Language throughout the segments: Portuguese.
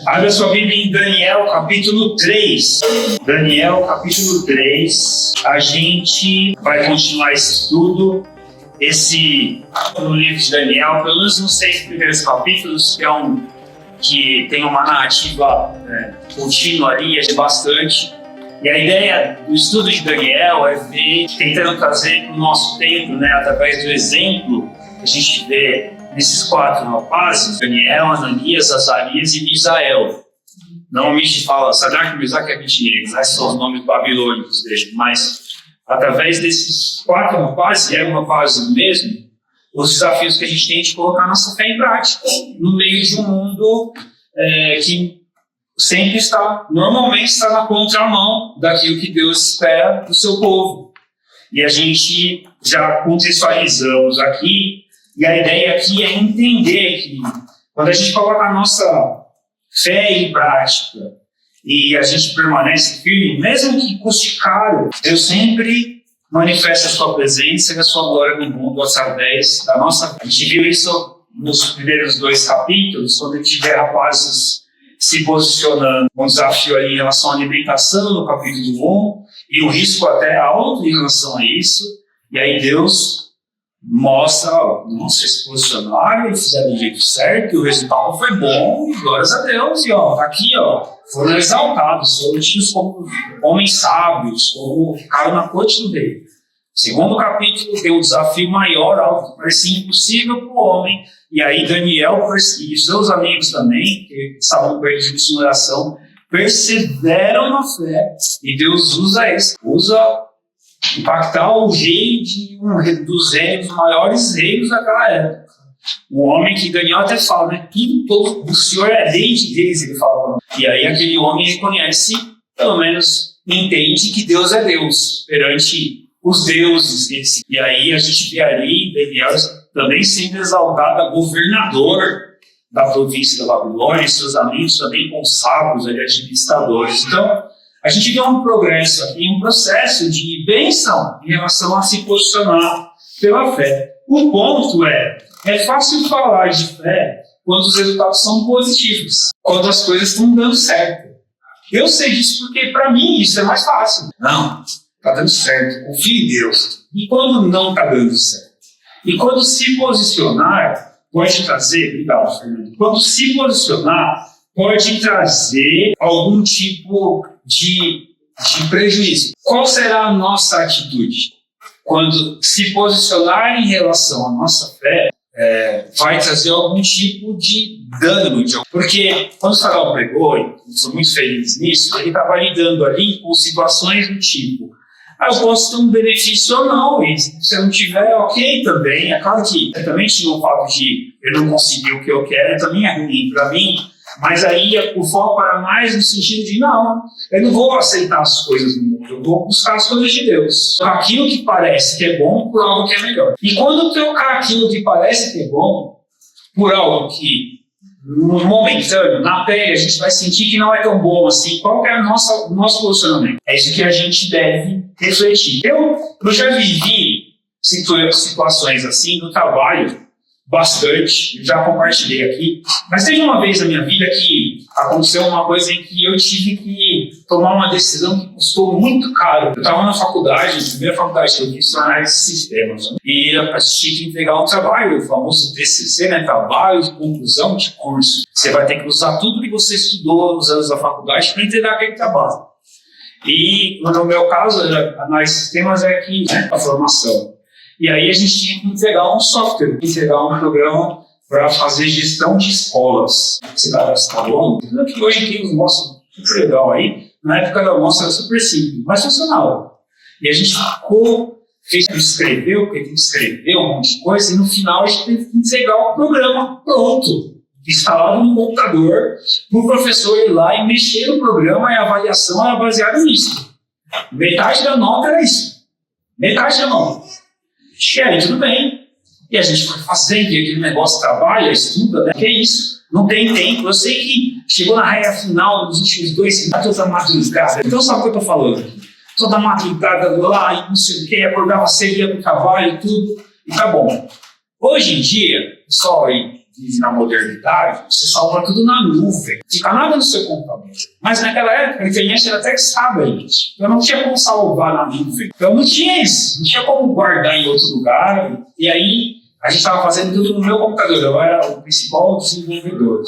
Abra sua Bíblia em Daniel, capítulo 3. Daniel, capítulo 3. A gente vai continuar esse estudo. No livro de Daniel, pelo menos nos 6 primeiros capítulos, que tem uma narrativa contínua ali, é bastante. E a ideia do estudo de Daniel é ver, tentando trazer para o nosso tempo, através do exemplo que a gente vê nesses 4 rapazes, Daniel, Ananias, Azarias e Misael. Normalmente a gente fala Sadraque, Mesaque e Abednego, esses são os nomes babilônicos dele, mas através desses 4 rapazes, e é um rapaz mesmo, os desafios que a gente tem de colocar nossa fé em prática no meio de um mundo que sempre normalmente está na contramão daquilo que Deus espera do seu povo. E a gente já contextualizamos aqui, e a ideia aqui é entender que quando a gente coloca a nossa fé em prática e a gente permanece firme, mesmo que custe caro, Deus sempre manifesta a sua presença e a sua glória no mundo através da nossa fé. A gente viu isso nos primeiros 2 capítulos, quando a gente vê rapazes se posicionando com um desafio ali em relação à alimentação no capítulo 1 e o risco até alto em relação a isso. E aí Deus mostra, nossa, eles se posicionaram, eles fizeram do jeito certo, e o resultado foi bom, e glórias a Deus. E tá aqui, foram exaltados, foram tidos como homens sábios, como ficaram na corte do rei. Segundo capítulo tem um desafio maior, algo que parecia impossível para o homem. E aí Daniel e seus amigos também, que estavam perdidos em oração, perseveram na fé. E Deus usa impactar o rei dos reinos, os maiores reinos daquela época. Um homem que Daniel até fala, o Senhor é rei de reis, ele fala. E aí aquele homem reconhece, pelo menos entende que Deus é Deus perante os deuses. E aí a gente vê ali Daniel também sendo exaltado, governador da província da Babilônia, e seus amigos também consagrados, administradores. Então, a gente vê um progresso aqui, um processo de bênção em relação a se posicionar pela fé. O ponto é fácil falar de fé quando os resultados são positivos, quando as coisas estão dando certo. Eu sei disso porque, para mim, isso é mais fácil. Não, está dando certo, confio em Deus. E quando não está dando certo? E quando se posicionar, pode trazer, obrigado, Fernando, quando se posicionar, pode trazer algum tipo de prejuízo. Qual será a nossa atitude? Quando se posicionar em relação à nossa fé, vai trazer algum tipo de dano. Porque quando o Sarau pregou, e sou muito feliz nisso, ele estava lidando ali com situações do tipo, eu posso ter um benefício ou não, e se eu não tiver, ok também. É claro que eu também tinha o fato de eu não conseguir o que eu quero, também é ruim para mim, mas aí o foco era mais no sentido de eu não vou aceitar as coisas do mundo, eu vou buscar as coisas de Deus. Aquilo que parece que é bom por algo que é melhor. E quando trocar aquilo que parece que é bom por algo que momentâneo, na pele, a gente vai sentir que não é tão bom assim, qual é o nosso posicionamento? É isso que a gente deve refletir. Eu já vivi situações assim no trabalho, bastante, já compartilhei aqui, mas teve uma vez na minha vida que aconteceu uma coisa em que eu tive que tomar uma decisão que custou muito caro. Eu estava na faculdade, a primeira faculdade que eu fiz foi na área de sistemas, e eu tinha que entregar um trabalho, o famoso TCC, trabalho de conclusão de curso. Você vai ter que usar tudo que você estudou nos anos da faculdade para entregar aquele trabalho. E no meu caso, a análise de sistemas é aqui, a formação. E aí a gente tinha que entregar um software, entregar um programa para fazer gestão de escolas. Você vai gastar bom? Que hoje tem um negócio super legal aí. Na época da nossa era super simples, mas funcionava. E a gente escreveu, porque tem que escrever um monte de coisa, e no final a gente teve que entregar o programa pronto, instalado no computador, para o professor ir lá e mexer no programa, e a avaliação era baseada nisso. Metade da nota era isso. Metade da nota. E aí, tudo bem. E a gente foi fazendo, e aquele negócio trabalha, estuda, Que é isso? Não tem tempo. Eu sei que chegou na reta final dos últimos 2 anos, toda madrugada. Então, sabe o que eu estou falando? Toda madrugada lá, e não sei o que, acordava cedo, ia pro trabalho e tudo. E tá bom. Hoje em dia, só vive na modernidade, você salva tudo na nuvem. Fica nada no seu computador. Mas naquela época, a internet era até estável, gente. Então não tinha como salvar na nuvem. Então não tinha isso. Não tinha como guardar em outro lugar. E aí, a gente estava fazendo tudo no meu computador. Eu era o principal desenvolvedor.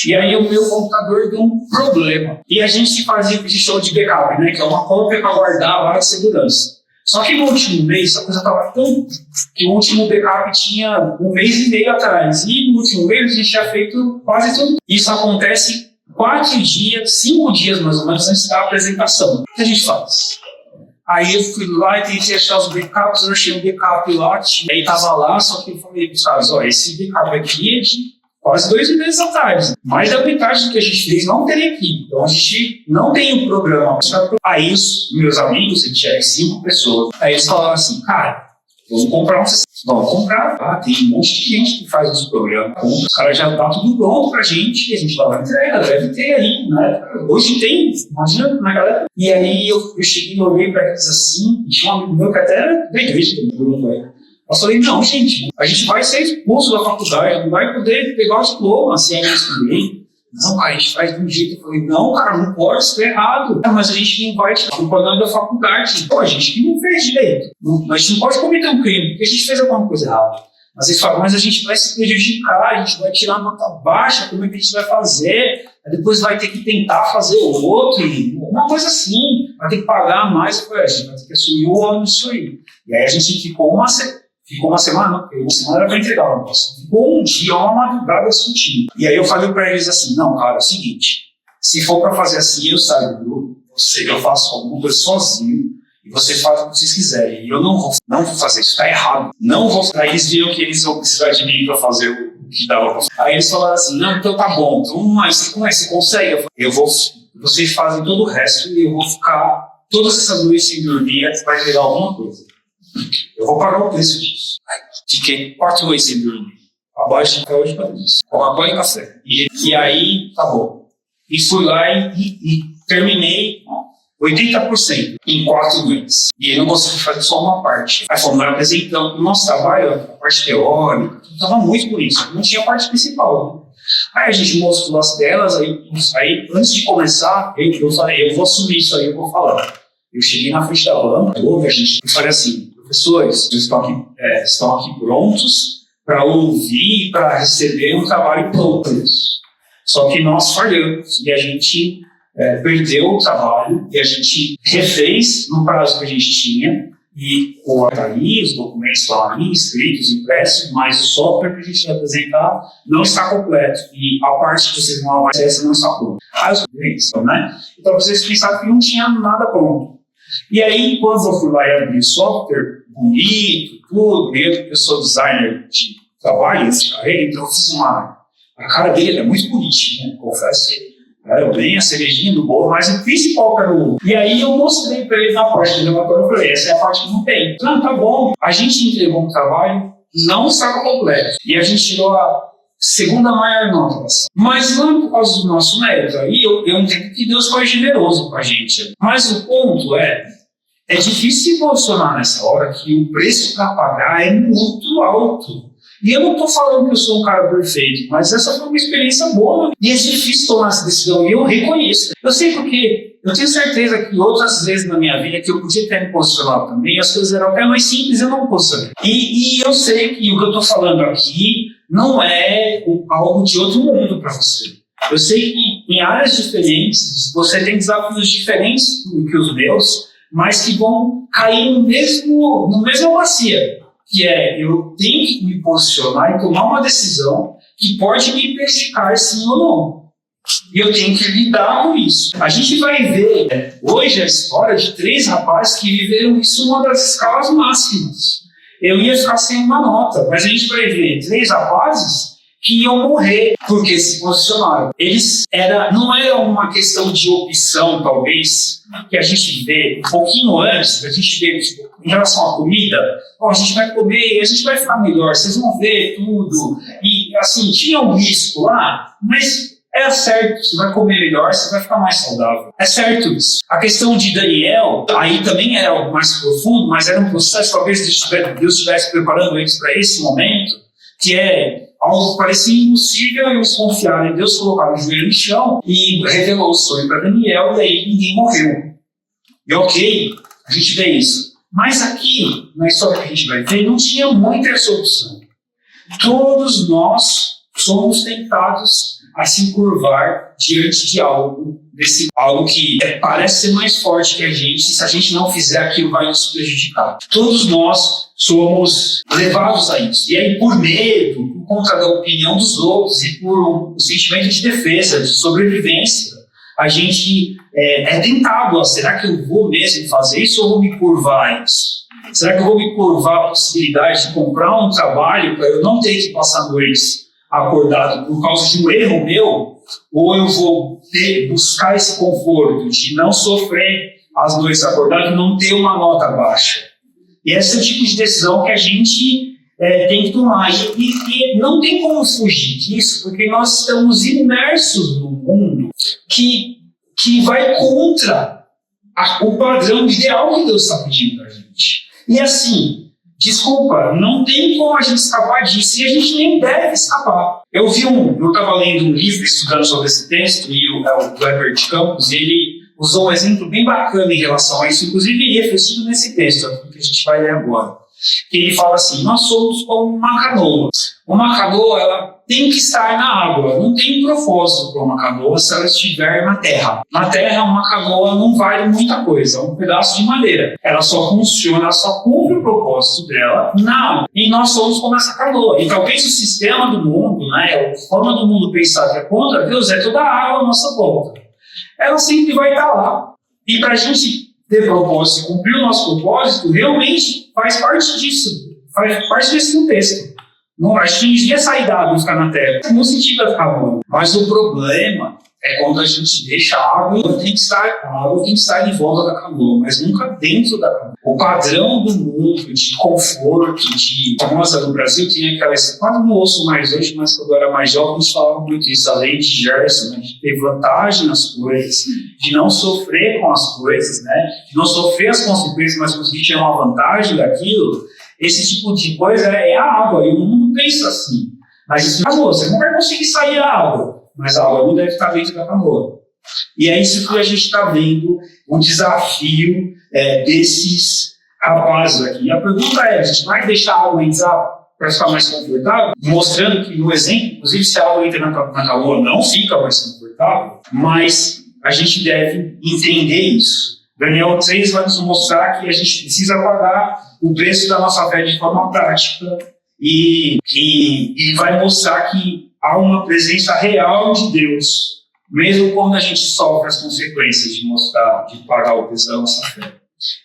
E aí o meu computador deu um problema. E a gente fazia o que chama de backup, né? Que é uma cópia para guardar a área de segurança. Só que no último mês, a coisa estava tão... que o último backup tinha 1 mês e meio atrás. E no último mês a gente tinha feito quase tudo. Isso acontece 4 dias, 5 dias mais ou menos antes da apresentação. O que a gente faz? Aí eu fui lá e tentei achar os backups, eu achei um backup lá, e aí tava lá, só que eu falei pros caras, ó, esse backup aqui é de quase 2 meses atrás. Mais da metade do que a gente fez não teria aqui. Então a gente não tem um programa. Aí os meus amigos, a gente era 5 pessoas, aí eles falaram assim, cara, vamos comprar um sistema. Vamos comprar. Ah, tem um monte de gente que faz os programas. Os caras já tá tudo pronto pra gente, e a gente lá entrega, deve ter aí, né? Hoje tem, imagina na galera. E aí eu cheguei e olhei pra eles assim, e tinha um amigo meu que até era da igreja do grupo aí. Eu falei, não, gente, a gente vai ser expulso da faculdade, não vai poder pegar o diploma, assim, aí eu estudei. Não, cara, a gente faz de um jeito. Eu falei, não, cara, não pode, isso é errado. Mas a gente não vai tirar o problema da faculdade. Pô, a gente que não fez direito. A gente não pode cometer um crime, porque a gente fez alguma coisa errada. Mas eles falam, mas a gente vai se prejudicar, a gente vai tirar nota baixa, como é que a gente vai fazer? Aí depois vai ter que tentar fazer o outro, uma coisa assim, vai ter que pagar mais. Eu falei, a gente vai ter que assumir o ano disso aí. E aí a gente ficou uma semana, porque uma semana era para entregar o negócio. Ficou um dia, uma madrugada discutindo. E aí eu falei para eles assim, não, cara, é o seguinte, se for para fazer assim, eu saio do grupo, eu faço alguma coisa sozinho, e vocês fazem o que vocês quiserem. E eu não vou fazer isso, tá errado. Não vou. Aí eles viram que eles vão precisar de mim para fazer o que dava pra fazer. Aí eles falaram assim, não, então tá bom, então mas você consegue? Vocês fazem todo o resto e eu vou ficar todas essas noites sem dormir, vai virar alguma coisa. Eu vou pagar o preço disso. Fiquei 4 noites sem dormir. Abaixo até hoje para isso. Com banho e café. E aí, tá bom. E fui lá e terminei 80% em 4 noites. E eu não consegui fazer só uma parte. Aí fomos apresentando o nosso trabalho, a parte teórica, estava muito bonito. Não tinha a parte principal. Né? Aí a gente mostrou as telas, aí antes de começar, eu falei, eu vou assumir isso aí, eu vou falar. Eu cheguei na frente da banca, a gente, e falei assim, professores, vocês estão aqui prontos para ouvir e para receber um trabalho pronto. Só que nós falhamos e a gente perdeu o trabalho e a gente refez no prazo que a gente tinha e os documentos estão ali, escritos, impressos, mas o software que a gente vai apresentar não está completo e a parte que vocês vão acessar não está pronta. Aí os documentos, né? Então vocês pensaram que não tinha nada pronto. E aí, quando eu fui lá e abri o software, bonito, tudo, eu sou designer de trabalho, de carreira, então eu fiz a cara dele é muito bonitinha, né? Confesso que era bem a cerejinha do bolo, mas o principal era o... E aí eu mostrei para ele na parte do relatório, eu falei, essa é a parte que não tem. Não, tá bom, a gente entregou um trabalho, não estava completo, e a gente tirou a segunda maior nota. Mas não por causa do nosso mérito. Aí eu entendo que Deus foi generoso com a gente. Mas o ponto é difícil se posicionar nessa hora que o preço para pagar é muito alto. E eu não estou falando que eu sou um cara perfeito, mas essa foi uma experiência boa. E é difícil tomar essa decisão, e eu reconheço. Eu sei porque eu tenho certeza que outras vezes na minha vida que eu podia ter me posicionado também, as coisas eram até mais simples e eu não me posicionei. E eu sei que o que eu estou falando aqui não é algo de outro mundo para você. Eu sei que em áreas diferentes, você tem desafios diferentes do que os meus, mas que vão cair no mesmo bacia, que é eu tenho que me posicionar e tomar uma decisão que pode me prejudicar sim ou não. E eu tenho que lidar com isso. A gente vai ver hoje a história de 3 rapazes que viveram isso numa das escalas máximas. Eu ia ficar sem uma nota, mas a gente vai ver 3 rapazes que iam morrer porque se posicionaram. Não era uma questão de opção, talvez, que a gente vê um pouquinho antes, a gente vê em relação à comida, a gente vai comer e a gente vai ficar melhor, vocês vão ver tudo. E assim, tinha um risco lá, mas é certo, você vai comer melhor, você vai ficar mais saudável. É certo isso. A questão de Daniel, aí também era algo mais profundo, mas era um processo, talvez Deus estivesse preparando eles para esse momento, que é algo que parecia impossível, eles confiaram em Deus, colocaram o joelho no chão e revelou o sonho para Daniel, e aí ninguém morreu. E ok, a gente vê isso. Mas aqui, na história que a gente vai ver, não tinha muita essa opção. Todos nós somos tentados a se curvar diante de algo que parece ser mais forte que a gente, e se a gente não fizer aquilo vai nos prejudicar. Todos nós somos levados a isso. E aí, por medo, por conta da opinião dos outros e por um sentimento de defesa, de sobrevivência, a gente é tentado. Será que eu vou mesmo fazer isso ou vou me curvar a isso? Será que eu vou me curvar a possibilidade de comprar um trabalho para eu não ter que passar noites acordado por causa de um erro meu? Ou eu vou buscar esse conforto de não sofrer as noites acordado e não ter uma nota baixa? E esse é o tipo de decisão que a gente tem que tomar. E não tem como fugir disso, porque nós estamos imersos num mundo que vai contra o padrão ideal que Deus está pedindo para a gente. E assim, desculpa, não tem como a gente escapar disso e a gente nem deve escapar. Eu estava lendo um livro estudando sobre esse texto, e o Herbert Campos, ele usou um exemplo bem bacana em relação a isso, inclusive refletido nesse texto que a gente vai ler agora. Que ele fala assim: nós somos como uma canoa. Uma canoa, ela tem que estar na água. Não tem propósito para uma canoa se ela estiver na terra. Na terra, uma canoa não vale muita coisa, é um pedaço de madeira. Ela só funciona, ela só cumpre o propósito dela na água. E nós somos como essa canoa. E talvez o sistema do mundo, a forma do mundo pensar que é contra Deus, é toda a água à nossa volta. Ela sempre vai estar lá. E para a gente ter propósito, cumprir o nosso propósito, realmente faz parte disso, faz parte desse contexto. Não, a gente devia sair da água e ficar na terra, no sentido de ficar bom. Mas o problema é quando a gente deixa a água, a água tem que estar em volta da canoa, mas nunca dentro da canoa. O padrão do mundo, de conforto, de famosa no Brasil, tinha aquela, quase não ouço mais hoje, mas quando eu era mais jovem, a gente falava muito isso, a lei de Gerson, de ter vantagem nas coisas, de não sofrer com as coisas, de não sofrer as consequências, mas conseguir tirar uma vantagem daquilo. Esse tipo de coisa é a água, e o mundo pensa assim. Mas isso não é água, você não vai conseguir sair da água, mas a água não deve estar dentro da canoa. E é isso que a gente está vendo, o desafio desses rapazes aqui. E a pergunta é: a gente vai deixar a água entrar para ficar mais confortável? Mostrando que, no exemplo, inclusive, se a água entra na canoa, não fica mais confortável, mas a gente deve entender isso. Daniel 3 vai nos mostrar que a gente precisa pagar o preço da nossa fé de forma prática e vai mostrar que há uma presença real de Deus, mesmo quando a gente sofre as consequências de pagar o preço da nossa fé.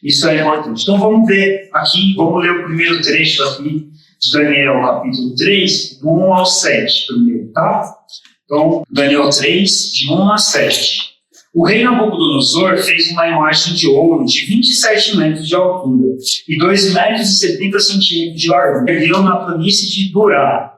Isso é importante. Então vamos ver aqui, vamos ler o primeiro trecho aqui de Daniel, capítulo 3, do 1 ao 7 primeiro, tá? Então, Daniel 3, de 1 a 7. O rei Nabucodonosor fez uma imagem de ouro de 27 metros de altura e 2 metros e 70 centímetros de largura. Ergueu na planície de Durá,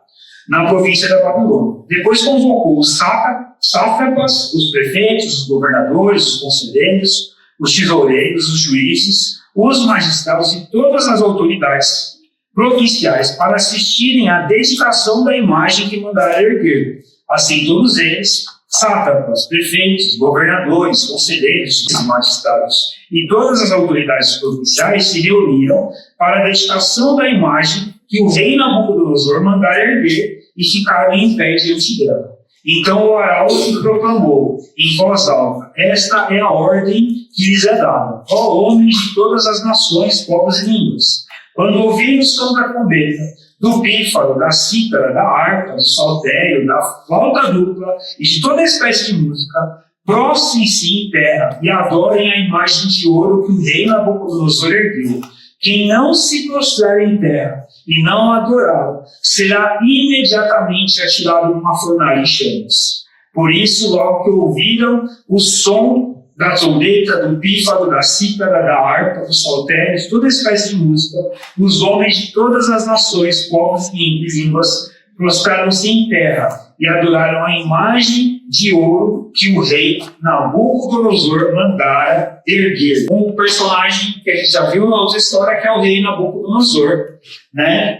na província da Babilônia. Depois convocou os sátrapas, os prefeitos, os governadores, os conselheiros, os tesoureiros, os juízes, os magistrados e todas as autoridades provinciais para assistirem à dedicação da imagem que mandara erguer. Assim, todos eles, sátrapas, prefeitos, governadores, conselheiros, magistrados e todas as autoridades provinciais se reuniram para a dedicação da imagem que o rei Nabucodonosor mandara erguer e ficaram em pé diante dela. Então o arauto proclamou em voz alta: esta é a ordem que lhes é dada, ó homens de todas as nações, povos e línguas. Quando ouvirem o som da trombeta, do pífaro, da cítara, da harpa, do saltério, da flauta dupla e de toda espécie de música, prostrem-se em terra e adorem a imagem de ouro que o rei Nabucodonosor ergueu. Quem não se prostrar em terra e não adorá-lo será imediatamente atirado numa fornalha em chamas. Por isso, logo que ouviram o som da trombeta, do pífaro, da cítara, da harpa, do saltério, de toda espécie de música, os homens de todas as nações, povos e línguas prostraram-se em terra e adoraram a imagem de ouro que o rei Nabucodonosor mandara erguer. Um personagem que a gente já viu na outra história, que é o rei Nabucodonosor,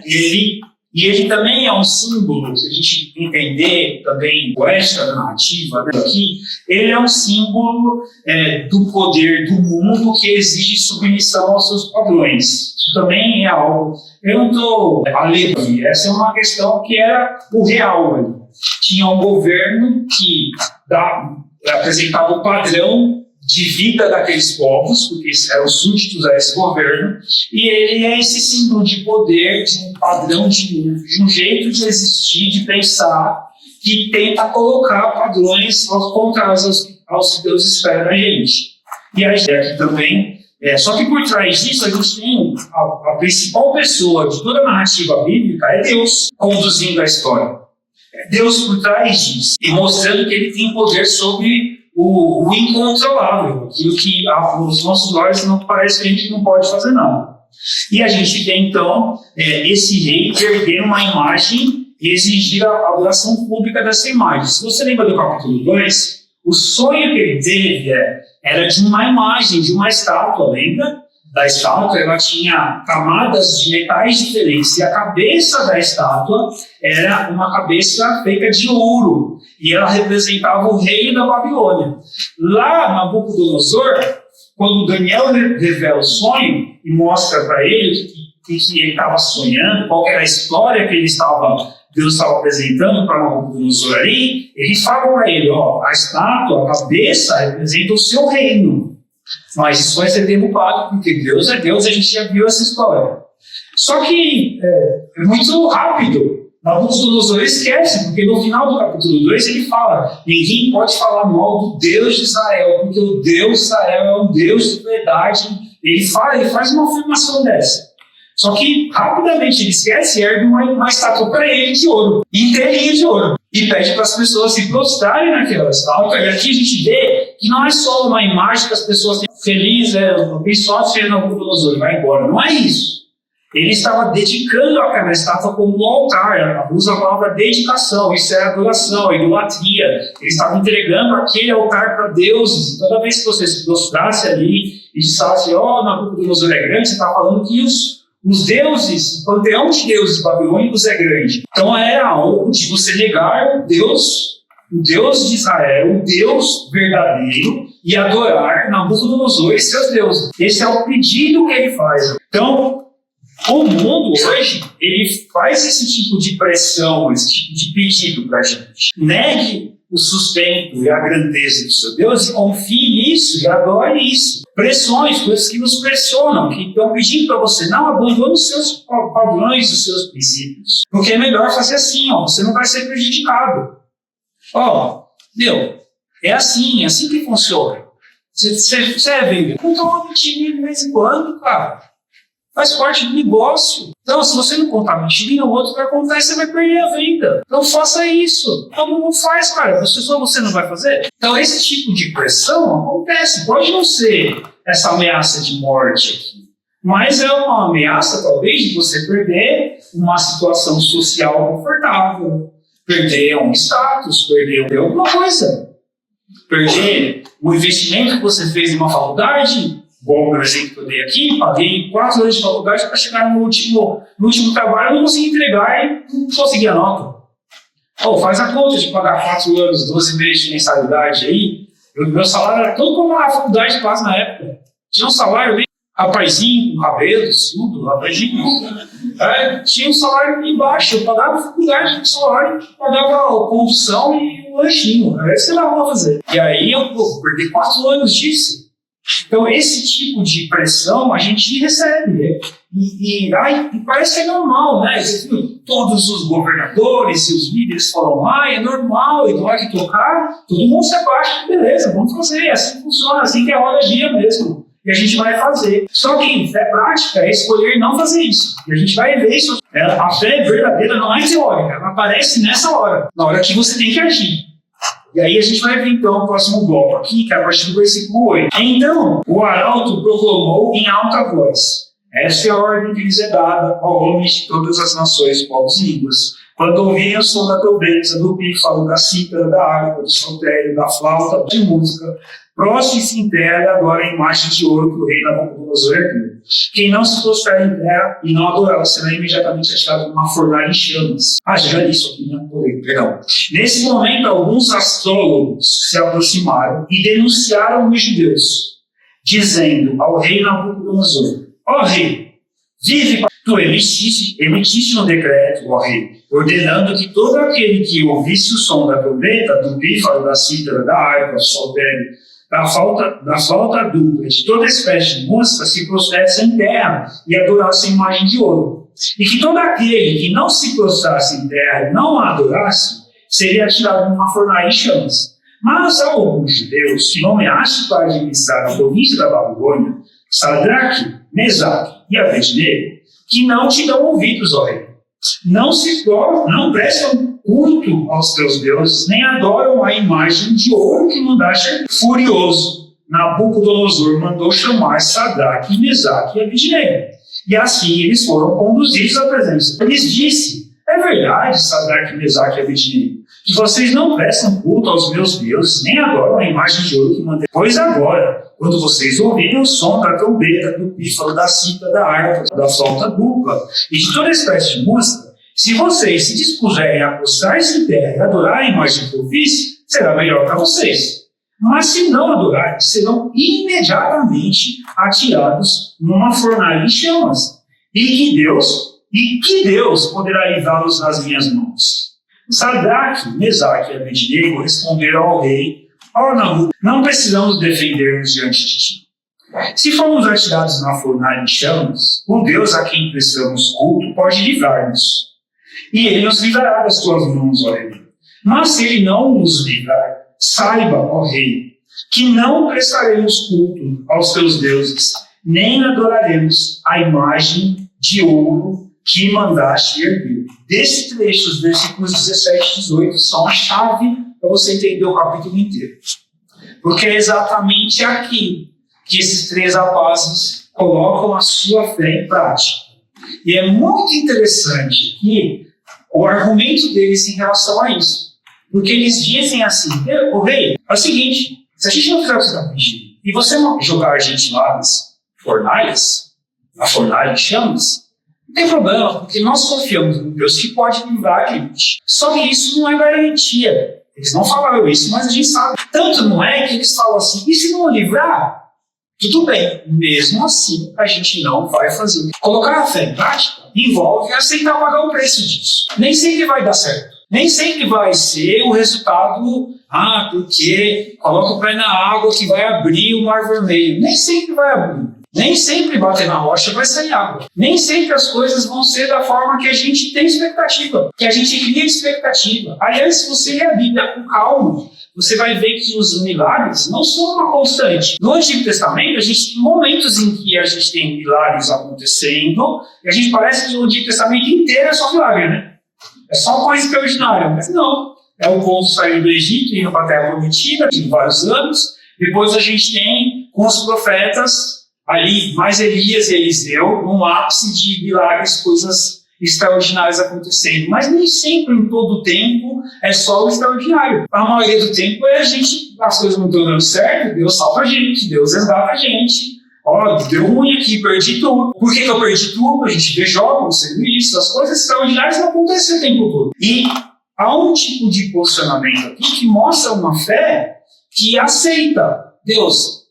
Ele E ele também é um símbolo, se a gente entender também esta narrativa, né, aqui, ele é um símbolo do poder do mundo que exige submissão aos seus padrões. Isso também é algo. Eu não estou alegre, essa é uma questão que era o real. Né? Tinha um governo que apresentava o padrão de vida daqueles povos, porque eram súditos a esse governo, e ele é esse símbolo de poder, de um padrão, de um jeito de existir, de pensar, que tenta colocar padrões contrários aos que Deus espera da gente. E a gente aqui também, só que por trás disso a gente tem a principal pessoa de toda a narrativa bíblica é Deus conduzindo a história. É Deus por trás disso, e mostrando que ele tem poder sobre o incontrolável, aquilo que aos nossos olhos não parece que a gente não pode fazer nada. E a gente tem, então, esse rei erguer uma imagem e exigir a adoração pública dessa imagem. Se você lembra do capítulo 2, o sonho que ele teve era de uma imagem, de uma estátua, lembra? Da estátua, ela tinha camadas de metais diferentes, e a cabeça da estátua era uma cabeça feita de ouro, e ela representava o rei da Babilônia. Lá, Nabucodonosor, quando Daniel revela o sonho e mostra para ele o que ele estava sonhando, qual era a história que Deus estava apresentando para Nabucodonosor ali, ele fala para ele, a estátua, a cabeça, representa o seu reino. Mas isso vai ser derrubado, porque Deus é Deus, a gente já viu essa história. Só que é muito rápido. Nabucodonosor esquece, porque no final do capítulo 2 ele fala: ninguém pode falar mal do Deus de Israel, porque o Deus de Israel é um Deus de verdade. Ele faz uma afirmação dessa. Só que rapidamente ele esquece e ergue uma estátua para ele de ouro, inteirinha de ouro, e pede para as pessoas se prostrarem naquela estátua. E aqui a gente vê que não é só uma imagem que as pessoas têm feliz, o pessoal se Nabucodonosor vai embora. Não é isso. Ele estava dedicando aquela estátua como um altar. Usa a palavra dedicação, isso é adoração, idolatria. Ele estava entregando aquele altar para deuses. E toda vez que você se prostrasse ali e dissesse, Nabucodonosor é grande, você está falando que os deuses, o panteão de deuses babilônicos é grande. Então era algo de você negar o Deus de Israel, o Deus verdadeiro, e adorar Nabucodonosor e seus deuses. Esse é o pedido que ele faz. Então, o mundo hoje, ele faz esse tipo de pressão, esse tipo de pedido para a gente. Negue o sustento e a grandeza do seu Deus e confie nisso e adore isso. Pressões, coisas que nos pressionam, que estão pedindo para você, não abandone os seus padrões, os seus princípios. Porque é melhor fazer assim, você não vai ser prejudicado. É assim que funciona. Você é vendedor, não toma mentirinha de vez em quando, cara. Faz parte do negócio. Então, se você não contar mentirinha, o outro vai contar e você vai perder a venda. Então, faça isso. Todo mundo faz, cara. Você não vai fazer? Então, esse tipo de pressão acontece. Pode não ser essa ameaça de morte aqui, mas é uma ameaça, talvez, de você perder uma situação social confortável, perder um status, perder alguma coisa, perder o investimento que você fez em uma faculdade. Bom, por exemplo, que eu dei aqui, paguei 4 anos de faculdade para chegar no último trabalho, eu não consegui entregar e não consegui a nota. Faz a conta de pagar 4 anos, 12 meses de mensalidade aí. Meu salário era todo como a faculdade quase na época. Tinha um salário bem rapazinho, com cabelos, tudo, rapazinho. Tinha um salário bem baixo, eu pagava a faculdade com salário, pagava a condução e o lanchinho. Era isso que eu dava fazer. E aí eu perdi 4 anos disso. Então, esse tipo de pressão a gente recebe. E parece que é normal, né? Todos os governadores e os líderes falam, é normal, e na hora que tocar, todo mundo se abaixa, beleza, vamos fazer, assim funciona, assim que é a hora dia mesmo. E a gente vai fazer. Só que fé prática é escolher não fazer isso. E a gente vai ver isso. A fé verdadeira não é teórica, ela aparece nessa hora, na hora que você tem que agir. E aí a gente vai ver então o próximo bloco aqui, que é a partir do versículo 8. Então, o arauto proclamou em alta voz: essa é a ordem que lhes é dada ao homens de todas as nações, povos e línguas. Quando ouvirem o som da trombeta, do pífaro, da cítara, da harpa, do saltério, da flauta, de música, Prostre-se em terra e adora a imagem de ouro que o rei Nabucodonosor ergueu. Quem não se prostrar em terra e não adorá-lo será imediatamente atirado numa fornalha em chamas. Já li isso aqui, né? Perdão. Nesse momento, alguns astrólogos se aproximaram e denunciaram os judeus, dizendo ao rei Nabucodonosor: ó rei, vive. Tu emitiste um decreto, ó rei, ordenando que todo aquele que ouvisse o som da trombeta, do pífaro, da cítara, da harpa, do saltério, da flauta dupla, de toda espécie de música, se prostrasse em terra e adorasse a imagem de ouro. E que todo aquele que não se prostrasse em terra e não a adorasse, seria atirado numa fornalha em chamas. Mas há alguns judeus que nomeaste para administrar a província da Babilônia, Sadraque, Mesaque e Abednego, que não te dão ouvidos, ó rei. Não prestam culto aos teus deuses, nem adoram a imagem de ouro que mandaste. Furioso, Nabucodonosor mandou chamar Sadraque, Mesaque e Abednego. E assim eles foram conduzidos à presença. Eles disse: é verdade, Sadraque, Mesaque e Abednego, que vocês não prestam culto aos meus deuses, nem adoram a imagem de ouro que mandei. Pois agora, quando vocês ouvirem o som da trombeta, do pífaro, da cítara, da harpa, da flauta dupla e de toda espécie de música, se vocês se dispuserem a prostrar-se em terra e adorar a imagem que eu fiz, será melhor para vocês. Mas se não adorarem, serão imediatamente atirados numa fornalha em chamas. E que Deus poderá livrá-los das minhas mãos. Sadraque, Mesaque e Abednego responderam ao rei: ó Nabucodonosor, não precisamos defender-nos diante de ti. Se formos atirados na fornalha em chamas, o Deus a quem prestamos culto pode livrar-nos. E ele nos livrará das tuas mãos, ó rei. Mas se ele não nos livrar, saiba, ó rei, que não prestaremos culto aos teus deuses, nem adoraremos a imagem de ouro que mandaste erguer. Desse trecho, os versículos 17 e 18 são a chave para você entender o capítulo inteiro. Porque é exatamente aqui que esses três rapazes colocam a sua fé em prática. E é muito interessante que o argumento deles em relação a isso. Porque eles dizem assim: o rei, é o seguinte, se a gente não fizer o que você está pedindo, e você jogar a gente lá nas fornalhas, na fornalha em chamas, não tem problema, porque nós confiamos no Deus que pode livrar a gente. Só que isso não é garantia. Eles não falaram isso, mas a gente sabe. Tanto não é que eles falam assim: e se não livrar? Tudo bem, mesmo assim a gente não vai fazer. Colocar a fé em prática envolve aceitar pagar o preço disso. Nem sempre vai dar certo. Nem sempre vai ser o resultado, porque coloca o pé na água que vai abrir o mar vermelho. Nem sempre vai abrir. Nem sempre bater na rocha vai sair água. Nem sempre as coisas vão ser da forma que a gente tem expectativa, que a gente cria expectativa. Aliás, se você ler a Bíblia com calma, você vai ver que os milagres não são uma constante. No Antigo Testamento, a gente tem momentos em que a gente tem milagres acontecendo, e a gente parece que o Antigo Testamento inteiro é só milagre, né? É só uma coisa extraordinária, mas não. É o povo saindo do Egito, indo para a Terra Prometida, tem vários anos. Depois a gente tem com os profetas, ali mais Elias e Eliseu, num ápice de milagres, coisas extraordinárias acontecendo. Mas nem sempre, em todo o tempo, é só o extraordinário. A maioria do tempo é as coisas não estão dando certo, Deus salva a gente, Deus resgata a gente. Deu ruim aqui, perdi tudo. Por que eu perdi tudo? A gente vê jogos, serviços, as coisas extraordinárias não acontecem o tempo todo. E há um tipo de posicionamento aqui que mostra uma fé que aceita Deus.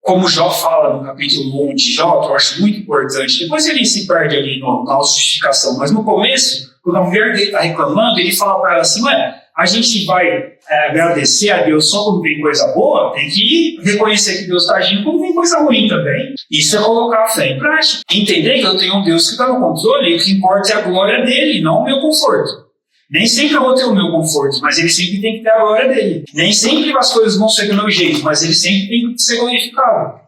Como Jó fala no capítulo 1 de Jó, que eu acho muito importante. Depois ele se perde ali na justificação, mas no começo, quando a mulher dele está reclamando, ele fala para ela assim: a gente vai agradecer a Deus só quando vem coisa boa, tem que reconhecer que Deus está agindo quando vem coisa ruim também. Isso é colocar a fé em prática. Entender que eu tenho um Deus que está no controle e o que importa é a glória dele, não o meu conforto. Nem sempre eu vou ter o meu conforto, mas ele sempre tem que ter a glória dele. Nem sempre as coisas vão ser do meu jeito, mas ele sempre tem que ser glorificado.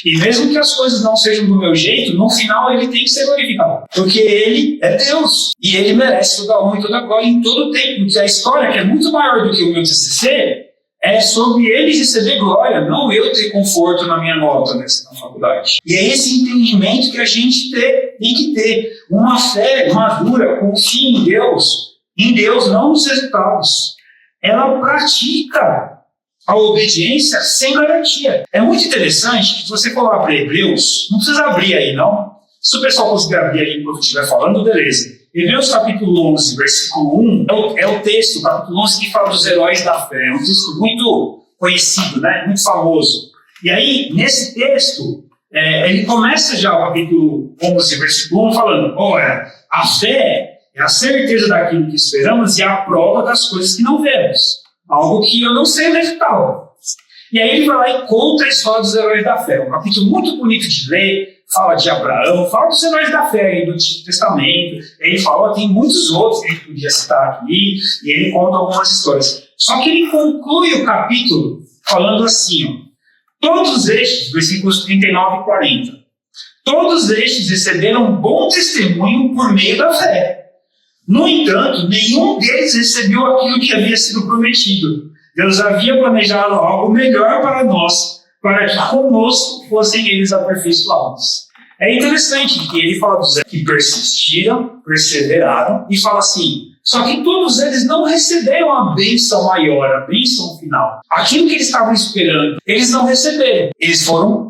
E mesmo que as coisas não sejam do meu jeito, no final ele tem que ser glorificado. Porque ele é Deus. E ele merece toda a honra e toda a glória em todo o tempo. Porque a história, que é muito maior do que o meu TCC, é sobre ele receber glória, não eu ter conforto na minha nota na faculdade. E é esse entendimento que a gente tem que ter. Uma fé madura, confia em Deus, não nos resultados. Ela pratica a obediência sem garantia. É muito interessante que se você for lá para Hebreus, não precisa abrir aí não. Se o pessoal conseguir abrir aí enquanto eu estiver falando, beleza. Hebreus capítulo 11, versículo 1, é o texto, capítulo 11, que fala dos heróis da fé. É um texto muito conhecido, né? Muito famoso. E aí, nesse texto, ele começa já o capítulo 11, versículo 1, falando, olha, a fé é a certeza daquilo que esperamos e a prova das coisas que não vemos. Algo que eu não sei o resultado. E aí ele vai lá e conta a história dos heróis da fé. Um capítulo muito bonito de ler, fala de Abraão, fala dos heróis da fé aí do Antigo Testamento. Ele fala, tem muitos outros que a gente podia citar aqui, e ele conta algumas histórias. Só que ele conclui o capítulo falando assim, ó, todos estes, versículos 39 e 40, todos estes receberam um bom testemunho por meio da fé. No entanto, nenhum deles recebeu aquilo que havia sido prometido. Deus havia planejado algo melhor para nós, para que conosco fossem eles aperfeiçoados. É interessante que ele fala dos que persistiram, perseveraram, e fala assim, só que todos eles não receberam a bênção maior, a bênção final. Aquilo que eles estavam esperando, eles não receberam. Eles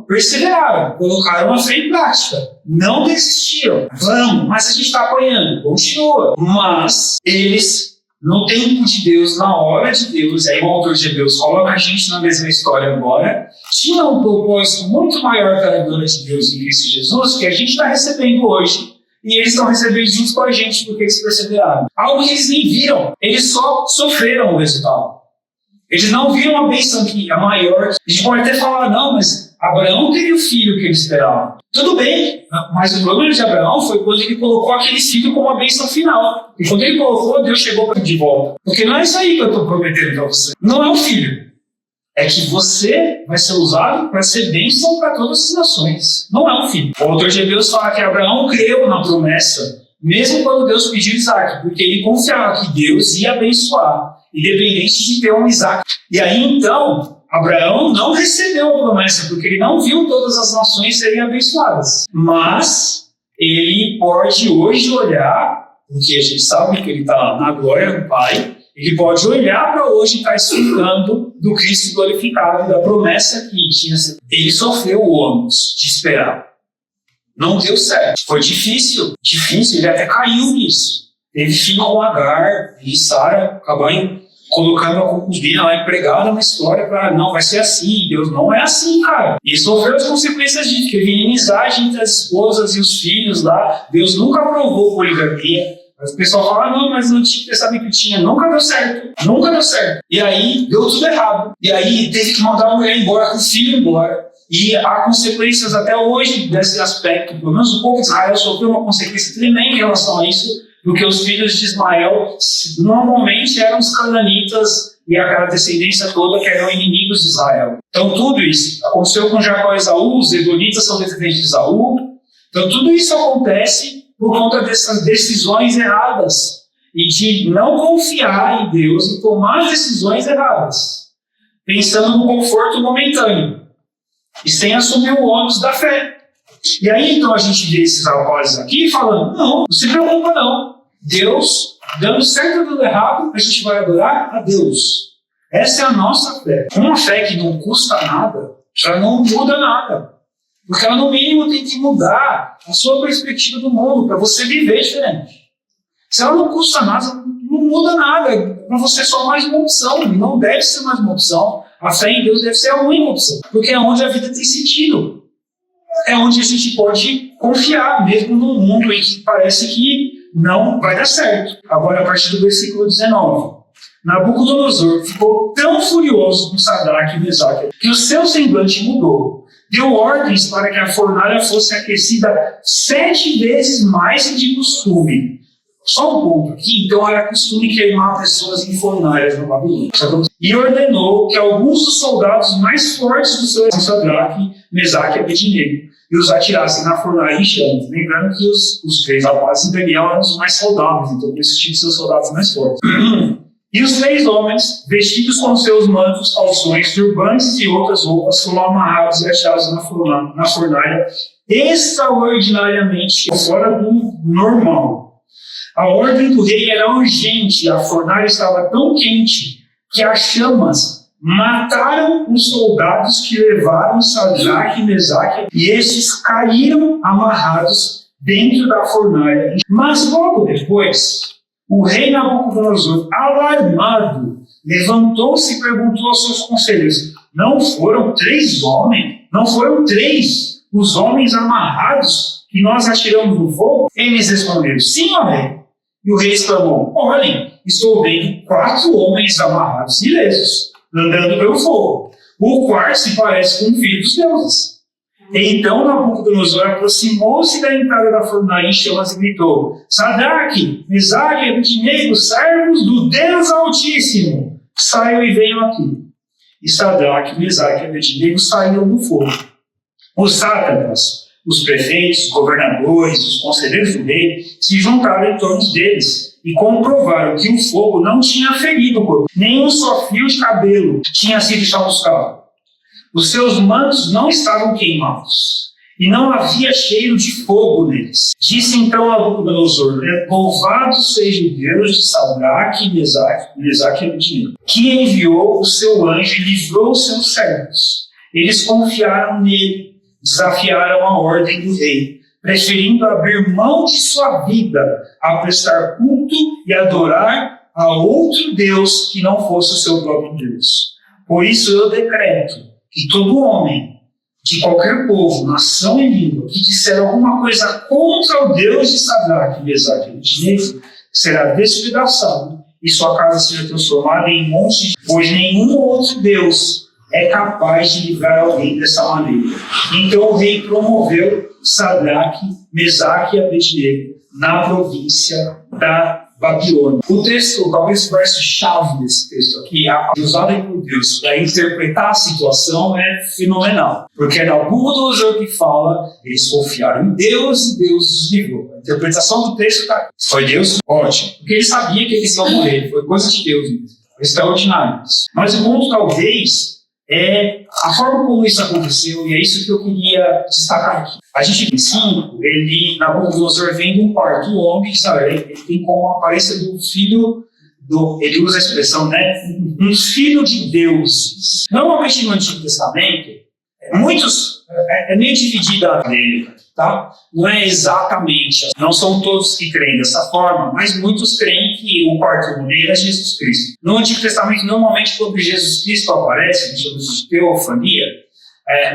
perseveraram, colocaram a fé em prática, não desistiram. Vamos, mas a gente está apanhando, continua. Mas eles, no tempo de Deus, na hora de Deus, aí o autor de Hebreus coloca a gente na mesma história agora, tinha um propósito muito maior para a glória de Deus em Cristo Jesus, que a gente está recebendo hoje. E eles estão recebendo junto com a gente porque eles perseveraram. Algo que eles nem viram. Eles só sofreram o resultado. Eles não viram a bênção que a maior. A gente pode até falar, não, mas Abraão teve o filho que ele esperava. Tudo bem, mas o problema de Abraão foi quando ele colocou aquele filho como a bênção final. E quando ele colocou, Deus chegou para ele de volta. Porque não é isso aí que eu estou prometendo para você. Não é o filho. É que você vai ser usado para ser bênção para todas as nações. Não é um filho. O autor de Hebreus fala que Abraão creu na promessa, mesmo quando Deus pediu Isaac, porque ele confiava que Deus ia abençoar, independente de ter um Isaac. E aí, então, Abraão não recebeu a promessa, porque ele não viu todas as nações serem abençoadas. Mas ele pode hoje olhar, porque a gente sabe que ele está na glória do Pai, ele pode olhar para hoje e estar explicando do Cristo glorificado, da promessa que tinha. Ele sofreu o ônus de esperar. Não deu certo. Foi difícil, ele até caiu nisso. Teve filho com Agar e Sara acabaram colocando a concubina lá empregada na história para não, vai ser assim. Deus não é assim, cara. E sofreu as consequências disso, que havia inimizade entre as esposas e os filhos lá. Deus nunca aprovou poligamia. O pessoal fala, não, mas no Antigo Testamento tinha. Nunca deu certo. Nunca deu certo. E aí, deu tudo errado. E aí, teve que mandar a mulher embora, com o filho embora. E há consequências até hoje desse aspecto. Pelo menos o povo de Israel sofreu uma consequência tremenda em relação a isso, porque os filhos de Ismael normalmente eram os cananitas e aquela descendência toda que eram inimigos de Israel. Então, tudo isso aconteceu com Jacó e Esaú, os edonitas são descendentes de Esaú. Então, tudo isso acontece por conta dessas decisões erradas e de não confiar em Deus e tomar decisões erradas, pensando no conforto momentâneo e sem assumir o ônus da fé. E aí, então, a gente vê esses rapazes aqui falando, não se preocupa não, Deus, dando certo ou dando errado, a gente vai adorar a Deus. Essa é a nossa fé. Uma fé que não custa nada, já não muda nada. Porque ela, no mínimo, tem que mudar a sua perspectiva do mundo, para você viver diferente. Se ela não custa nada, não muda nada. Para você é só mais uma opção. E não deve ser mais uma opção. A fé em Deus deve ser a única opção. Porque é onde a vida tem sentido. É onde a gente pode confiar, mesmo num mundo em que parece que não vai dar certo. Agora, a partir do versículo 19. Nabucodonosor ficou tão furioso com Sadraque e Mesaque que o seu semblante mudou. Deu ordens para que a fornalha fosse aquecida 7 vezes mais que de costume. Só um ponto aqui, então era costume queimar pessoas em fornalhas no Babilônia. E ordenou que alguns dos soldados mais fortes do seu exército, Sadraque, Mesaque e Abednego, e os atirassem na fornalha em chamas. Lembrando que os 3 rapazes em Daniel eram os mais saudáveis, então por isso tinham seus soldados mais fortes. E os 3 homens, vestidos com seus mantos, calções, turbantes e outras roupas, foram amarrados e achados na fornalha, extraordinariamente fora do normal. A ordem do rei era urgente, a fornalha estava tão quente que as chamas mataram os soldados que levaram Sadraque e Mesaque, e estes caíram amarrados dentro da fornalha. Mas logo depois, o rei Nabucodonosor, alarmado, levantou-se e perguntou aos seus conselheiros: não foram 3 homens? Não foram 3 os homens amarrados que nós atiramos no fogo? Eles responderam: sim, ó rei. E o rei exclamou: olhem, estou vendo 4 homens amarrados e ilesos, andando pelo fogo. O quarto se parece com o filho dos deuses. Então Nabucodonosor aproximou-se da entrada da fornalha em chamas e gritou: Sadraque, Mesaque e Abednego, servos do Deus Altíssimo, saiam e venham aqui. E Sadraque, Mesaque e Abednego saíram do fogo. Os sátrapas, os prefeitos, os governadores, os conselheiros do rei se juntaram em torno deles e comprovaram que o fogo não tinha ferido o corpo, nem um só fio de cabelo tinha sido chamuscado. Os seus mantos não estavam queimados, e não havia cheiro de fogo neles. Disse então Nabucodonosor: louvado seja o Deus de Sadraque, Mesaque e Abednego, que enviou o seu anjo e livrou os seus servos. Eles confiaram nele, desafiaram a ordem do rei, preferindo abrir mão de sua vida a prestar culto e adorar a outro Deus que não fosse o seu próprio Deus. Por isso eu decreto que todo homem, de qualquer povo, nação e língua, que disser alguma coisa contra o Deus de Sadraque, Mesaque e Abednego, será despedaçado e sua casa será transformada em monte, pois nenhum outro Deus é capaz de livrar alguém dessa maneira. Então o rei promoveu Sadraque, Mesaque e Abednego na província da Babilônia. O texto, talvez o verso-chave desse texto aqui, usado por Deus para interpretar a situação, é fenomenal. Porque é Nabucodonosor que fala: eles confiaram em Deus e Deus os livrou. A interpretação do texto está aqui. Foi Deus? Ótimo. Porque ele sabia que eles iam morrer. Foi coisa de Deus mesmo. Extraordinário. Mas o ponto, talvez, é a forma como isso aconteceu, e é isso que eu queria destacar aqui. A gente tem 5, Nabucodonosor vem de um quarto homem, sabe? Ele tem como a aparência do filho, ele usa a expressão, né? Um filho de deuses. Normalmente no Antigo Testamento, é meio dividida a dele, tá? Não é exatamente, não são todos que creem dessa forma, mas muitos creem que o quarto homem é Jesus Cristo. No Antigo Testamento, normalmente, quando Jesus Cristo aparece, a gente chama de teofania,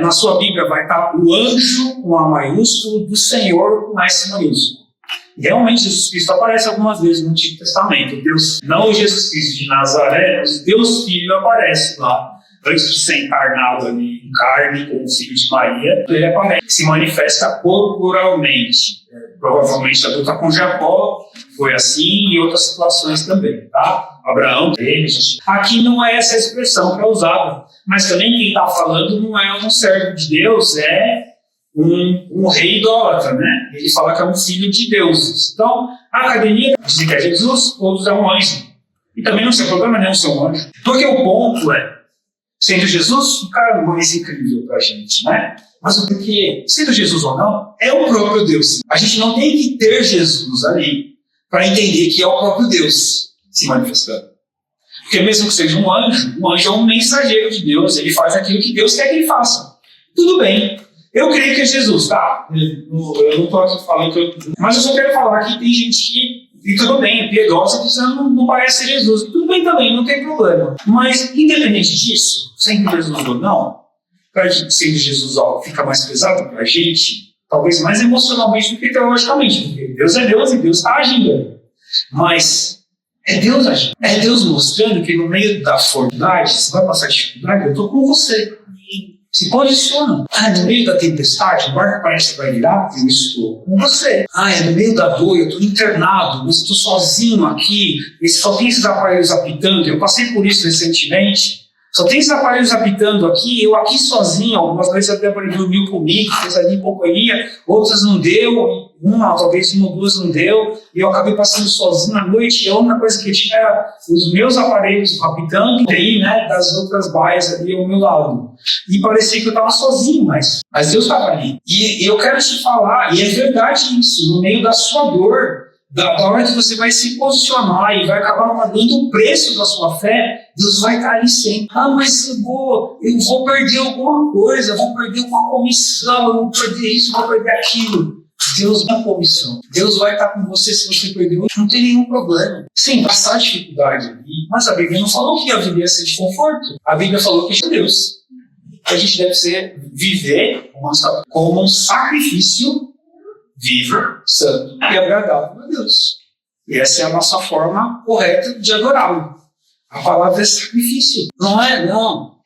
na sua Bíblia vai estar o anjo com A maiúsculo, do Senhor com S maiúsculo. E realmente Jesus Cristo aparece algumas vezes no Antigo Testamento. Deus, não o Jesus Cristo de Nazaré, mas Deus Filho aparece lá. Antes de ser encarnado ali em carne como filho de Maria, ele aparece, se manifesta corporalmente. Provavelmente a luta com Jacó foi assim, e outras situações também, tá? Abraão, aqui não é essa expressão que é usada, mas também quem está falando não é um servo de Deus, é um rei idólatra, né? Ele fala que é um filho de deuses. Então, a academia diz que é Jesus, outros é um anjo. E também não tem problema nenhum ser um anjo. Porque o ponto é, sendo Jesus um cara mais incrível para a gente, né? Mas o porquê, sendo Jesus ou não, é o próprio Deus. A gente não tem que ter Jesus ali para entender que é o próprio Deus se manifestando. Porque mesmo que seja um anjo é um mensageiro de Deus, ele faz aquilo que Deus quer que ele faça. Tudo bem, eu creio que é Jesus, tá? Eu não estou aqui falando que mas eu só quero falar que tem gente que, e tudo bem, é piedosa, dizendo não parece ser Jesus. Tudo bem também, não tem problema. Mas, independente disso, sendo Jesus ou não, sendo Jesus algo fica mais pesado para a gente, talvez mais emocionalmente do que teologicamente, porque Deus é Deus e Deus está agindo. Mas é Deus agindo. É Deus mostrando que no meio da fornalha, você vai passar dificuldade, eu estou com você. Se posiciona. No meio da tempestade, o barco parece que vai virar, eu estou com você. No meio da dor, eu estou internado, mas estou sozinho aqui, só tem esses aparelhos apitando, eu passei por isso recentemente, só tem esses aparelhos apitando aqui, eu aqui sozinho, algumas vezes até dormiu comigo, fez ali companhia, outras não deu, talvez uma ou duas não deu, e eu acabei passando sozinho à noite, e a única coisa que eu tinha era os meus aparelhos apitando, e aí, né, das outras baias ali ao meu lado. E parecia que eu estava sozinho, mas Deus estava ali. E eu quero te falar, e é verdade isso, no meio da sua dor, da hora que você vai se posicionar e vai acabar pagando o preço da sua fé, Deus vai estar ali sempre. Mas eu vou perder alguma coisa, eu vou perder uma comissão, eu vou perder isso, eu vou perder aquilo. Deus dá comissão. Deus vai estar com você se você perder. Não tem nenhum problema. Sim, passar dificuldade ali. Mas a Bíblia não falou que a vida ia ser de conforto. A Bíblia falou que é Deus. A gente deve viver como um sacrifício vivo, santo e agradável a Deus. E essa é a nossa forma correta de adorá-lo. A palavra é sacrifício. Não.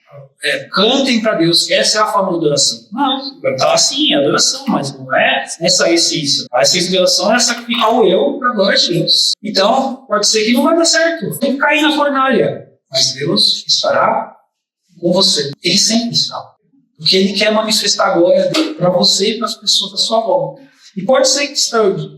Cantem para Deus, essa é a forma de adoração. Não, cantar assim é adoração, mas não é essa a essência. A essência de adoração é sacrificar o eu para a glória de Deus. Então, pode ser que não vai dar certo, tem que cair na fornalha. Mas Deus estará com você. Ele sempre está. Porque Ele quer manifestar a glória dele para você e para as pessoas da sua volta. E pode ser que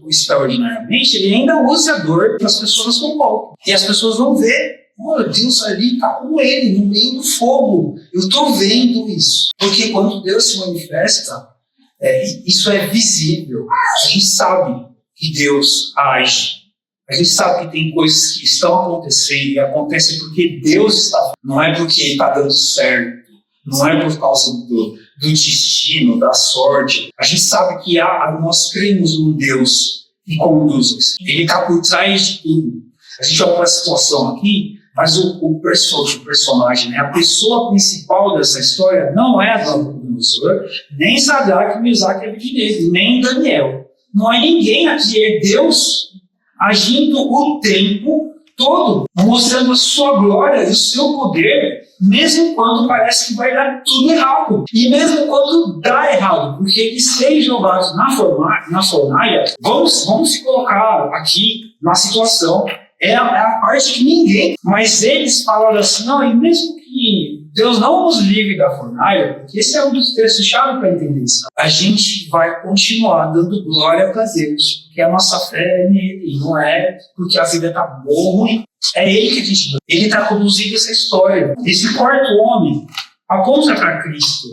extraordinariamente Ele ainda use a dor para as pessoas da sua volta. E as pessoas vão ver. Olha, Deus ali está com ele, no meio do fogo. Eu estou vendo isso. Porque quando Deus se manifesta, isso é visível. A gente sabe que Deus age. A gente sabe que tem coisas que estão acontecendo e acontecem porque Deus está. Não é porque está dando certo. Não é por causa do destino, da sorte. A gente sabe que nós cremos no Deus que conduz. Ele está por trás de tudo. A gente olha para a situação aqui, mas o personagem, né, a pessoa principal dessa história não é Nabucodonosor, nem Sadraque, Mesaque e Abednego, nem Daniel. Não é ninguém aqui, é Deus agindo o tempo todo, mostrando a sua glória e o seu poder, mesmo quando parece que vai dar tudo errado. E mesmo quando dá errado, porque eles serem jogados na fornalha, vamos se colocar aqui na situação. É a parte que ninguém, mas eles falaram assim, não, e mesmo que Deus não nos livre da fornalha, porque esse é um dos textos-chave para entender isso, a gente vai continuar dando glória para Deus, porque a nossa fé é nele, não é porque a vida está boa ou ruim, é ele que a gente... Ele está conduzindo essa história. Esse quarto homem aponta para Cristo.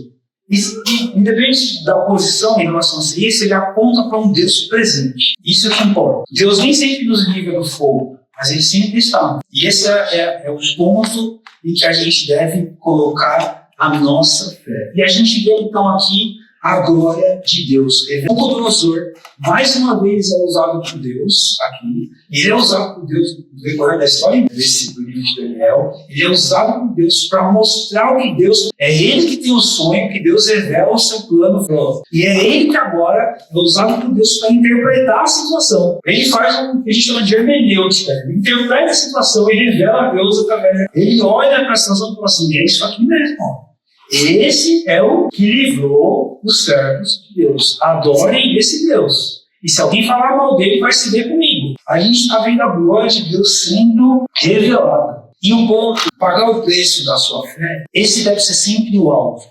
Independente da posição em relação a isso, ele aponta para um Deus presente. Isso é o que importa. Deus nem sempre nos livra do fogo, mas ele sempre está. E esse é o ponto em que a gente deve colocar a nossa fé. E a gente vê então aqui a glória de Deus. Nabucodonosor, mais uma vez, é usado por Deus aqui. Ele é usado por Deus, no decorrer da história desse livro de Daniel. Ele é usado por Deus para mostrar o que Deus... É ele que tem o sonho, que Deus revela o seu plano. E é ele que agora é usado por Deus para interpretar a situação. Ele faz o que a gente chama de hermenêutica. Ele interpreta a situação e revela a Deus através. Ele olha para a situação e fala assim, é isso aqui mesmo, ó. Esse é o que livrou os servos de Deus. Adorem esse Deus. E se alguém falar mal dele, vai se ver comigo. A gente está vendo a glória de Deus sendo revelada. E um ponto, pagar o preço da sua fé, esse deve ser sempre o alvo.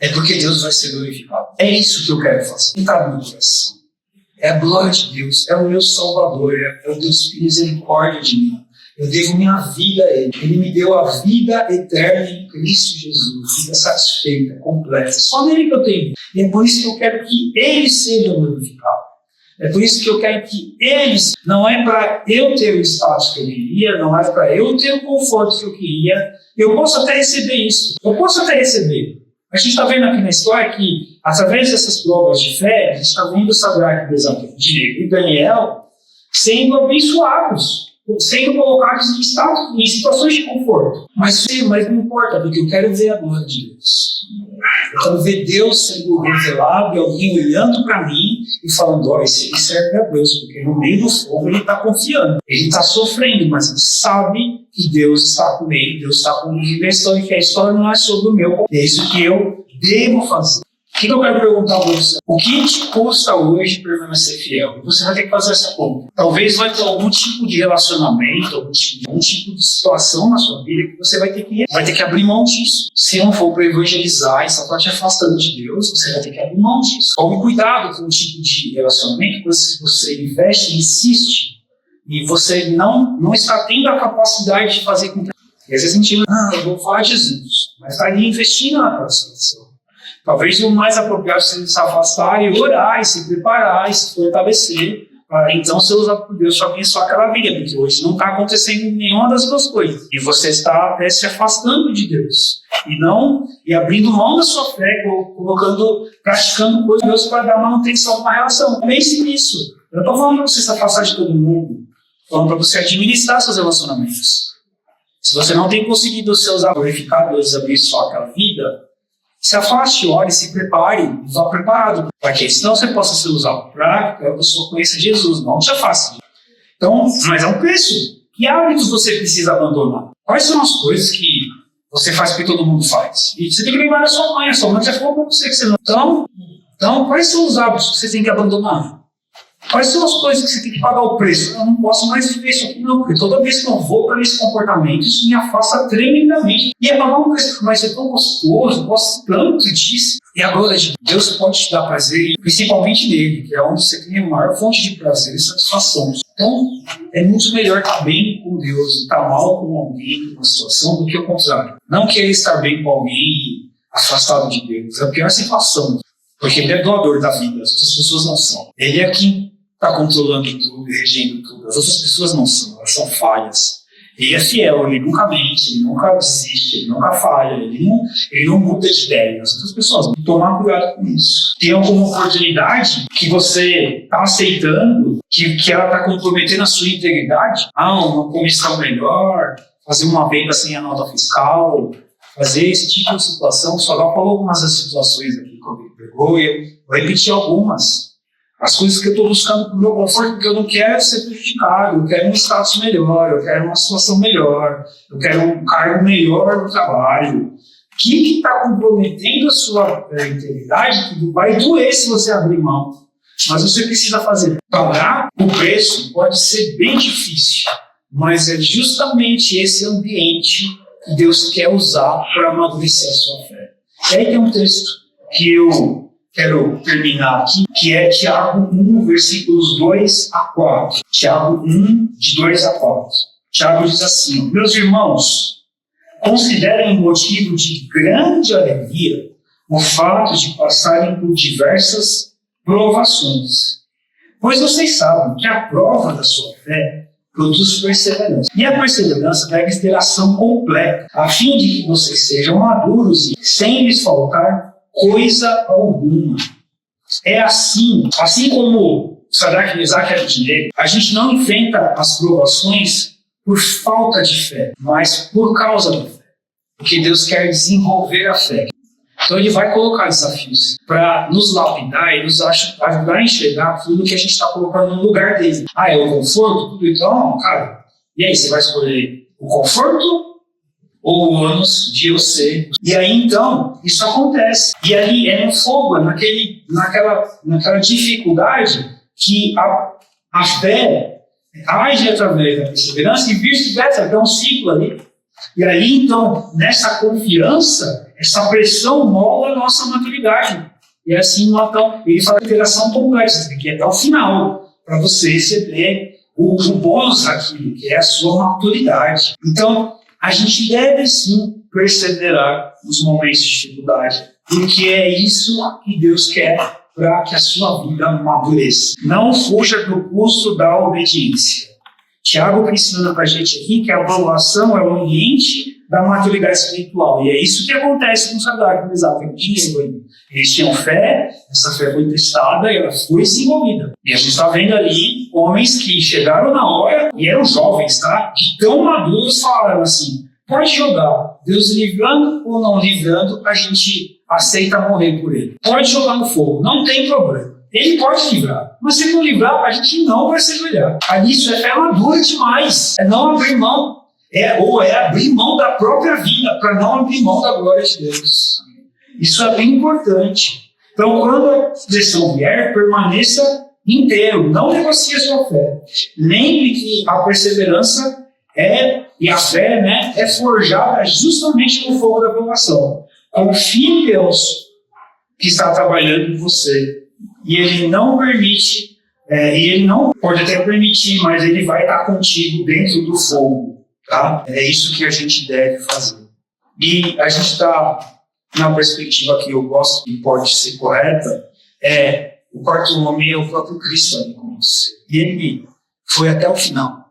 É porque Deus vai ser glorificado. É isso que eu quero fazer. Está no meu coração. É a glória de Deus. É o meu Salvador. É o Deus que tem misericórdia de mim. Eu devo minha vida a Ele. Ele me deu a vida eterna em Cristo Jesus. Vida satisfeita, completa. Só nele que eu tenho. E é por isso que eu quero que Ele seja glorificado. É por isso que eu quero que eles... Não é para eu ter o status que eu queria, não é para eu ter o conforto que eu queria. Eu posso até receber isso. Eu posso até receber. A gente está vendo aqui na história que, através dessas provas de fé, a gente está vendo Sadraque, Mesaque e Daniel sendo abençoados, sendo colocados em situações de conforto. Mas não importa, porque eu quero ver a glória de Deus. Eu quero ver Deus sendo revelado e alguém olhando para mim e falando, ó, esse aqui serve a Deus, porque no meio do fogo ele está confiando. Ele está sofrendo, mas ele sabe que Deus está com ele, Deus está com ele. E que a história não é sobre o meu, é isso que eu devo fazer. O que eu quero perguntar para você? O que te custa hoje permanecer fiel? Você vai ter que fazer essa conta. Talvez vai ter algum tipo de relacionamento, algum tipo de situação na sua vida que você vai ter que abrir mão disso. Se não for para evangelizar e só está te afastando de Deus, você vai ter que abrir mão disso. Tome cuidado com o tipo de relacionamento que você investe e insiste e você não está tendo a capacidade de fazer com que... E às vezes a gente eu vou falar de Jesus, mas está ali investindo naquela situação. Talvez o mais apropriado seja se afastar e orar, e se preparar, e se fortalecer, para então ser usado por Deus para abençoar aquela vida, porque hoje não está acontecendo nenhuma das duas coisas. E você está até se afastando de Deus. E abrindo mão da sua fé, praticando coisas de Deus para dar manutenção a uma relação. Pense nisso. Eu não estou falando para você se afastar de todo mundo. Estou falando para você administrar seus relacionamentos. Se você não tem conseguido ser usado para glorificar Deus e abençoar aquela vida, se afaste, ore, se prepare, vá preparado, para que senão você possa ser usado para que a pessoa conheça Jesus, não te afaste. Então, mas é um preço. Que hábitos você precisa abandonar? Quais são as coisas que você faz porque todo mundo faz? E você tem que lembrar da sua mãe já falou para você que você não... Então, quais são os hábitos que você tem que abandonar? Quais são as coisas que você tem que pagar o preço? Eu não posso mais viver isso aqui, não, porque toda vez que eu vou para esse comportamento, isso me afasta tremendamente. E é pagar um preço, mas é tão gostoso, eu gosto tanto disso. E agora, Deus pode te dar prazer, principalmente nele, que é onde você tem a maior fonte de prazer e satisfação. Então, é muito melhor estar bem com Deus e estar mal com alguém, com uma situação, do que o contrário. Não querer estar bem com alguém afastado de Deus. É a pior situação, porque ele é doador da vida, as outras pessoas não são. Ele é quem está controlando tudo e regendo tudo. As outras pessoas não são, elas são falhas. Ele é fiel, ele nunca mente, ele nunca desiste, ele nunca falha, ele não muda de ideia. As outras pessoas vão tomar cuidado com isso. Tem alguma oportunidade que você está aceitando, que ela está comprometendo a sua integridade? Uma comissão melhor, fazer uma venda sem a nota fiscal, fazer esse tipo de situação. Só dá para algumas das situações aqui que eu pegou, eu vou repetir algumas. As coisas que eu estou buscando para o meu conforto, porque eu não quero ser prejudicado, eu quero um status melhor, eu quero uma situação melhor, eu quero um cargo melhor no trabalho. O que está comprometendo a sua integridade? Que vai doer se você abrir mão. Mas você precisa fazer. Pagar o preço pode ser bem difícil, mas é justamente esse ambiente que Deus quer usar para amadurecer a sua fé. E aí tem um texto que eu quero terminar aqui, que é Tiago 1, versículos 2 a 4. Tiago 1, de 2 a 4. Tiago diz assim: meus irmãos, considerem motivo de grande alegria o fato de passarem por diversas provações, pois vocês sabem que a prova da sua fé produz perseverança. E a perseverança deve ter ação completa, a fim de que vocês sejam maduros e sem lhes faltar coisa alguma. É assim como Sadraque, Mesaque e Abednego, a gente não enfrenta as provações por falta de fé, mas por causa da fé. Porque Deus quer desenvolver a fé. Então ele vai colocar desafios para nos lapidar e nos ajudar a enxergar tudo que a gente está colocando no lugar dele. É o conforto? Tudo então, cara. E aí, você vai escolher o conforto ou o ânus de eu ser? E aí, então, isso acontece. E aí é no fogo, é naquela dificuldade que a fé age através da perseverança e vice-versa, é um ciclo ali. E aí, então, nessa confiança, essa pressão mola a nossa maturidade. E assim, então, ele fala de interação complexa, que é até o final, para você receber o bônus daquilo, que é a sua maturidade. Então, a gente deve sim perseverar nos momentos de dificuldade, porque é isso que Deus quer para que a sua vida amadureça. Não fuja do custo da obediência. Tiago está ensinando para a gente aqui que a avaliação é o ambiente da maturidade espiritual. E é isso que acontece com o Sadraque, Mesaque e Abednego. Eles tinham fé, essa fé foi testada e ela foi desenvolvida. E a gente está vendo ali homens que chegaram na hora e eram jovens, tá? E tão maduros falaram assim: pode jogar, Deus livrando ou não livrando, a gente aceita morrer por ele. Pode jogar no fogo, não tem problema. Ele pode livrar, mas se não livrar, a gente não vai se ajoelhar. Isso é fé madura demais. É não abrir mão. É abrir mão da própria vida para não abrir mão da glória de Deus. Isso é bem importante. Então, quando a pressão vier, permaneça inteiro. Não negocie a sua fé. Lembre que a perseverança e a fé é forjada justamente no fogo da provação. Confie em Deus que está trabalhando em você. E ele não permite, ele não pode até permitir, mas ele vai estar contigo dentro do fogo, tá? É isso que a gente deve fazer. E a gente está, na perspectiva que eu gosto que pode ser correta, o quarto homem é o próprio Cristo ali com você. E ele foi até o final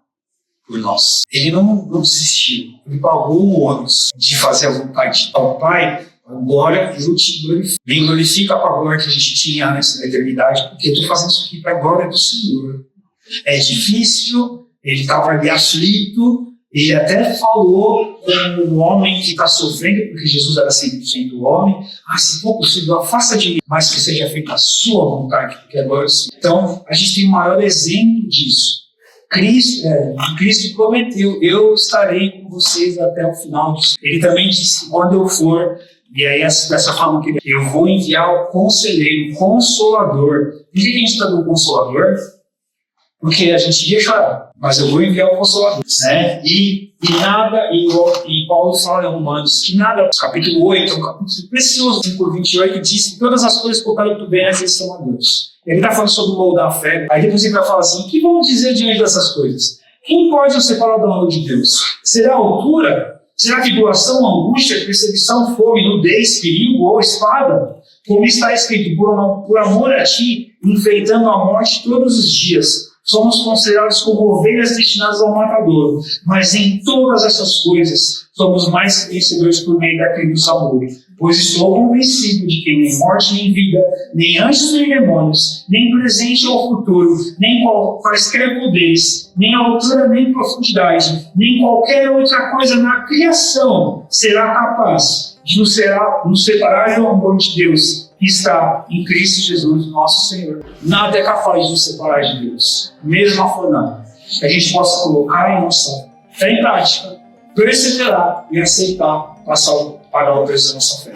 por nós. Ele não desistiu. Ele pagou o ônus de fazer a vontade ao Pai. Agora eu te glorifico. Me glorifica com a glória que a gente tinha antes da eternidade, porque eu estou fazendo isso aqui para a glória do Senhor. É difícil, ele estava ali aflito, ele até falou com o homem que está sofrendo, porque Jesus era 100% homem, se for possível, afasta de mim, mas que seja feita a sua vontade, porque agora é o Senhor. Então, a gente tem o maior exemplo disso. Cristo prometeu, eu estarei com vocês até o final disso. Ele também disse que quando eu for, e aí dessa forma que eu vou enviar o conselheiro, o consolador. Por que a gente está do consolador? Porque a gente ia chorar, mas eu vou enviar o consolador, né? E Paulo fala em Romanos que nada, capítulo 8, é um capítulo precioso, por 28, diz que todas as coisas cooperam tudo bem, eles são a Deus. Ele está falando sobre o moldar a fé, aí depois ele vai falar assim: o que vamos dizer diante dessas coisas? Quem pode nos separar do amor de Deus? Será a altura? Será que tribulação, angústia, perseguição, fome, nudez, perigo ou espada? Como está escrito, por amor a ti, enfeitando a morte todos os dias, somos considerados como ovelhas destinadas ao matador, mas em todas essas coisas somos mais que vencedores por meio daquele que nos amou. Pois estou convencido de que nem morte nem vida, nem anjos nem demônios, nem presente ou futuro, nem quaisquer poderes, nem altura nem profundidade, nem qualquer outra coisa na criação será capaz de nos separar do amor de Deus que está em Cristo Jesus, nosso Senhor. Nada é capaz de nos separar de Deus, mesmo a fornalha. Que a gente possa colocar em nossa fé em prática, perseverar e aceitar passar para o preço da nossa fé.